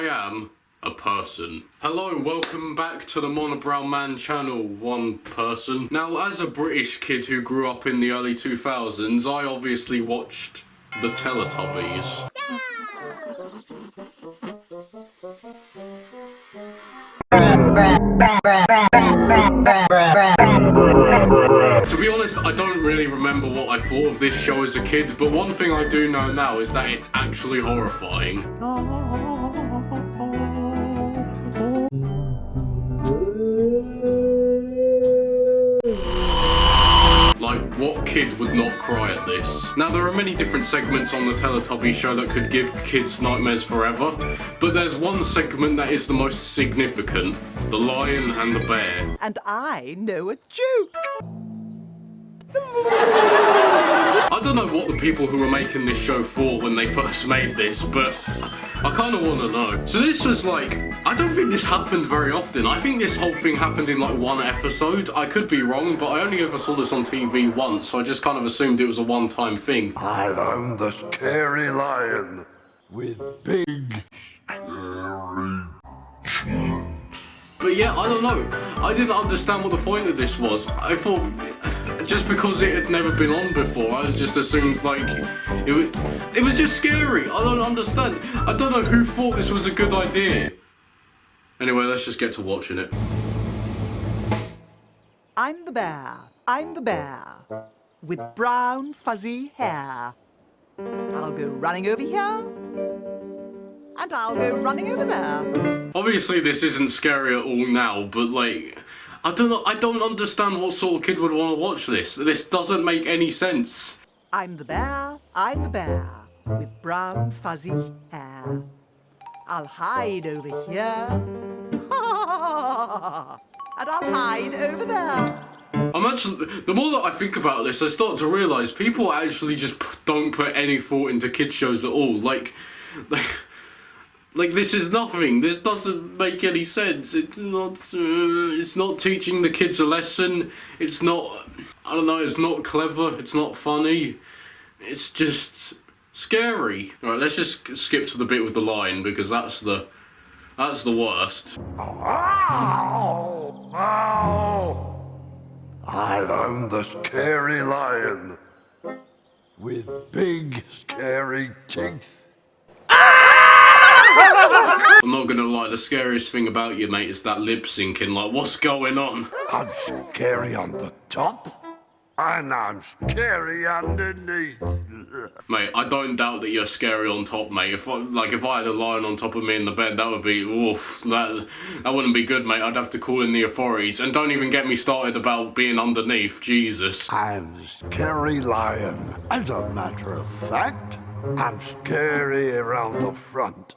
am a person. Hello, welcome back to the Monobrow Man channel, one person. Now, as a British kid who grew up in the early 2000s, I obviously watched the Teletubbies. To be honest, I don't really remember what I thought of this show as a kid, but one thing I do know now is that it's actually horrifying. Like, what kid would not cry at this? Now, there are many different segments on the Teletubbies show that could give kids nightmares forever, but there's one segment that is the most significant: the lion and the bear. And I know a joke! I don't know what the people who were making this show thought when they first made this, but I kind of want to know. So this was like, I don't think this happened very often. I think this whole thing happened in like one episode. I could be wrong, but I only ever saw this on TV once, so I just kind of assumed it was a one-time thing. I am the scary lion with big, scary cheeks. But yeah, I don't know. I didn't understand what the point of this was. I thought, just because it had never been on before, I just assumed like, it was just scary. I don't understand. I don't know who thought this was a good idea. Anyway, let's just get to watching it. I'm the bear, with brown fuzzy hair. I'll go running over here, and I'll go running over there. Obviously this isn't scary at all now, but like, I don't know, I don't understand what sort of kid would want to watch this. This doesn't make any sense. I'm the bear, with brown fuzzy hair. I'll hide over here, and I'll hide over there. I'm actually, the more that I think about this, I start to realise people actually just don't put any thought into kids shows at all. Like this is nothing. This doesn't make any sense. It's not teaching the kids a lesson. It's not, I don't know, it's not clever. It's not funny. It's just scary. Alright, let's just skip to the bit with the lion, because that's the worst. Ow! Ow! I am the scary lion with big, scary teeth. I'm not gonna lie, the scariest thing about you, mate, is that lip syncing. Like, what's going on? I'm scary on the top, and I'm scary underneath. Mate, I don't doubt that you're scary on top, mate. If I had a lion on top of me in the bed, that would be, oof, that wouldn't be good, mate. I'd have to call in the authorities. And don't even get me started about being underneath, Jesus. I'm the scary lion. As a matter of fact, I'm scary around the front.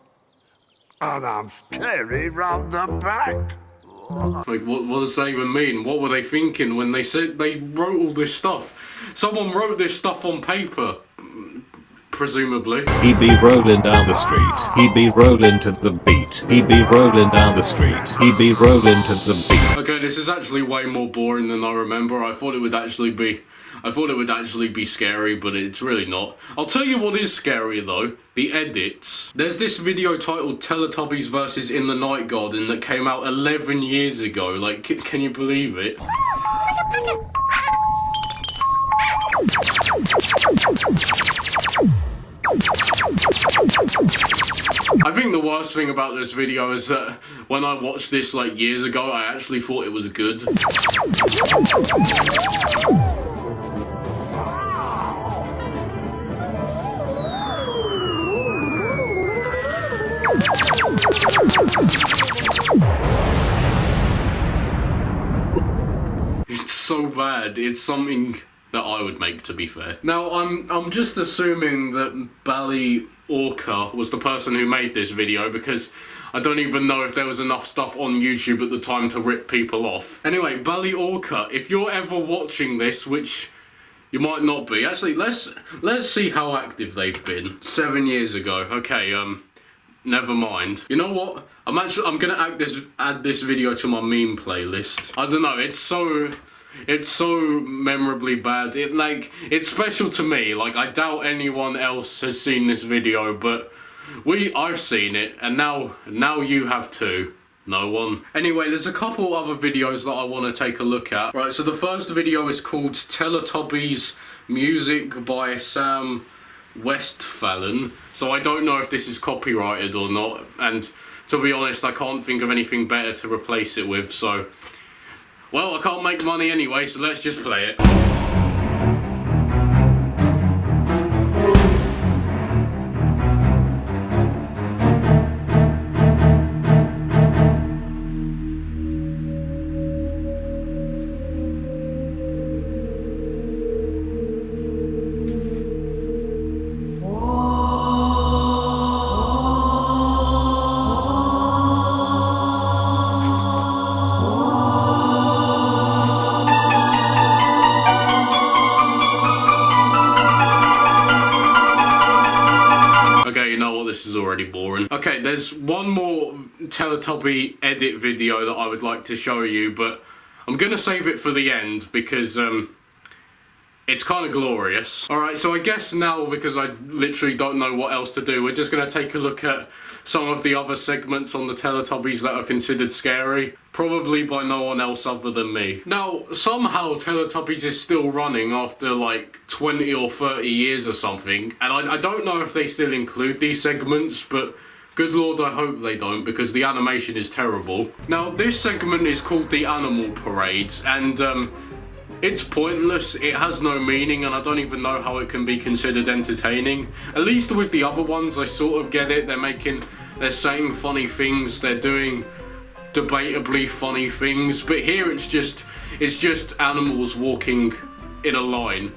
And I'm scary round the back. Like, what does that even mean? What were they thinking when they said they wrote all this stuff? Someone wrote this stuff on paper, presumably. He be rolling down the street. He be rolling to the beat. He be rolling down the street. He be rolling to the beat. Okay, this is actually way more boring than I remember. I thought it would actually be scary, but it's really not. I'll tell you what is scary though, the edits. There's this video titled Teletubbies vs. In the Night Garden that came out 11 years ago. Like, can you believe it? I think the worst thing about this video is that when I watched this like years ago, I actually thought it was good. It's so bad. It's something that I would make, to be fair. Now, I'm just assuming that Bally Orca was the person who made this video, because I don't even know if there was enough stuff on YouTube at the time to rip people off. Anyway, Bally Orca, if you're ever watching this, which you might not be. Actually, let's see how active they've been. 7 years ago. Okay, never mind. You know what? I'm gonna add this video to my meme playlist. I don't know, it's so memorably bad. It's special to me. Like, I doubt anyone else has seen this video, but I've seen it, and now you have too. No one. Anyway, there's a couple other videos that I want to take a look at. Right, so the first video is called Teletubbies Music by Sam Westphalen. So I don't know if this is copyrighted or not, and to be honest, I can't think of anything better to replace it with, so... Well, I can't make money anyway, so let's just play it. This is already boring. Okay, there's one more Teletubby edit video that I would like to show you, but I'm gonna save it for the end because it's kind of glorious. Alright, so I guess now, because I literally don't know what else to do, we're just gonna take a look at some of the other segments on the Teletubbies that are considered scary, probably by no one else other than me. Now, somehow Teletubbies is still running after like 20 or 30 years or something, and I don't know if they still include these segments, but good lord I hope they don't, because the animation is terrible. Now, this segment is called the Animal Parades, and it's pointless, it has no meaning, and I don't even know how it can be considered entertaining. At least with the other ones I sort of get it, they're saying funny things, they're doing debatably funny things, but here it's just animals walking in a line.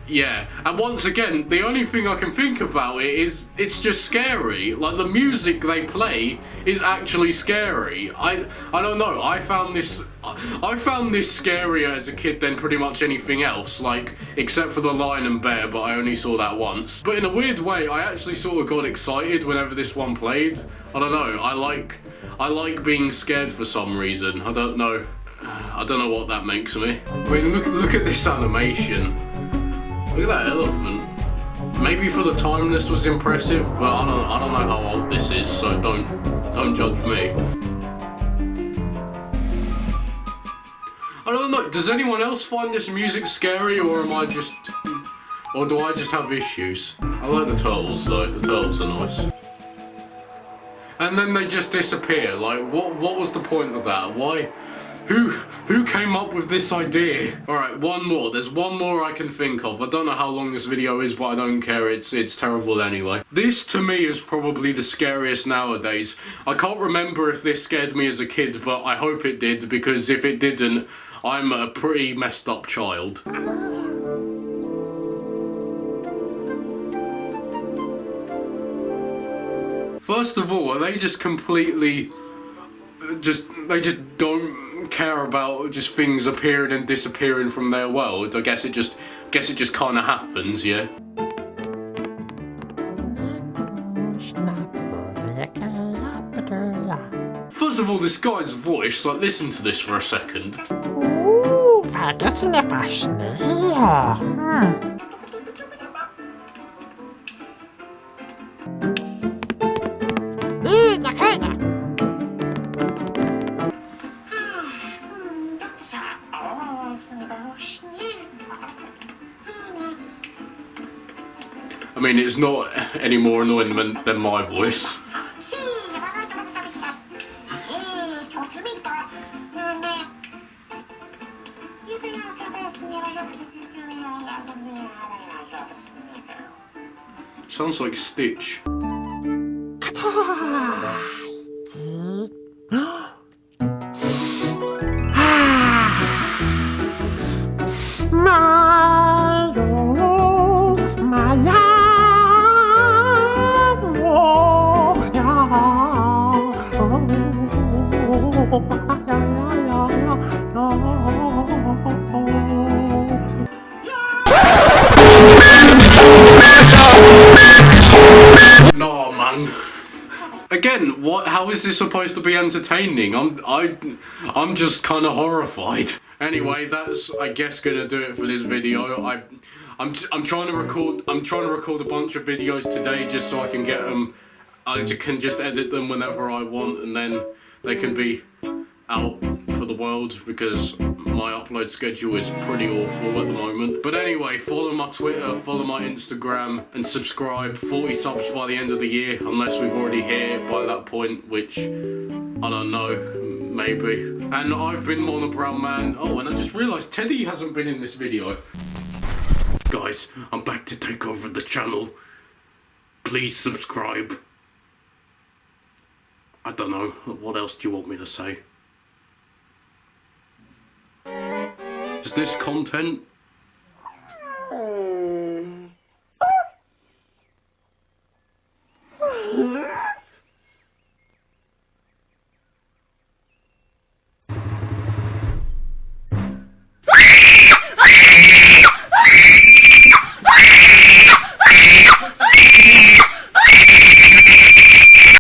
Yeah, and once again, the only thing I can think about it is it's just scary. Like, the music they play is actually scary. I don't know, I found this scarier as a kid than pretty much anything else, like, except for the Lion and Bear, but I only saw that once. But in a weird way, I actually sort of got excited whenever this one played. I don't know, I like being scared for some reason. I don't know what that makes me. I mean, look at this animation. Look at that elephant. Maybe for the time this was impressive, but I don't know how old this is, so don't judge me. I don't know, does anyone else find this music scary, or do I just have issues? I like the turtles though, the turtles are nice. And then they just disappear, like what was the point of that? Why? Who came up with this idea? Alright, one more. There's one more I can think of. I don't know how long this video is, but I don't care. It's terrible anyway. This, to me, is probably the scariest nowadays. I can't remember if this scared me as a kid, but I hope it did, because if it didn't, I'm a pretty messed up child. First of all, are they just completely... they just don't care about just things appearing and disappearing from their world? I guess it just kind of happens, yeah. First of all, this guy's voice, like, listen to this for a second. I mean, it's not any more annoying than my voice. Sounds like Stitch. No, man. Again, what? How is this supposed to be entertaining? I'm just kind of horrified. Anyway, that's, I guess, gonna do it for this video. I'm trying to record a bunch of videos today just so I can get them. I can just edit them whenever I want, and then they can be out for the world, because my upload schedule is pretty awful at the moment. But anyway, follow my Twitter, follow my Instagram, and subscribe. 40 subs by the end of the year, unless we've already hit it by that point, which I don't know, maybe. And I've been Mono Brown Man. Oh, and I just realised Teddy hasn't been in this video. Guys, I'm back to take over the channel. Please subscribe. I don't know, what else do you want me to say? Is this content?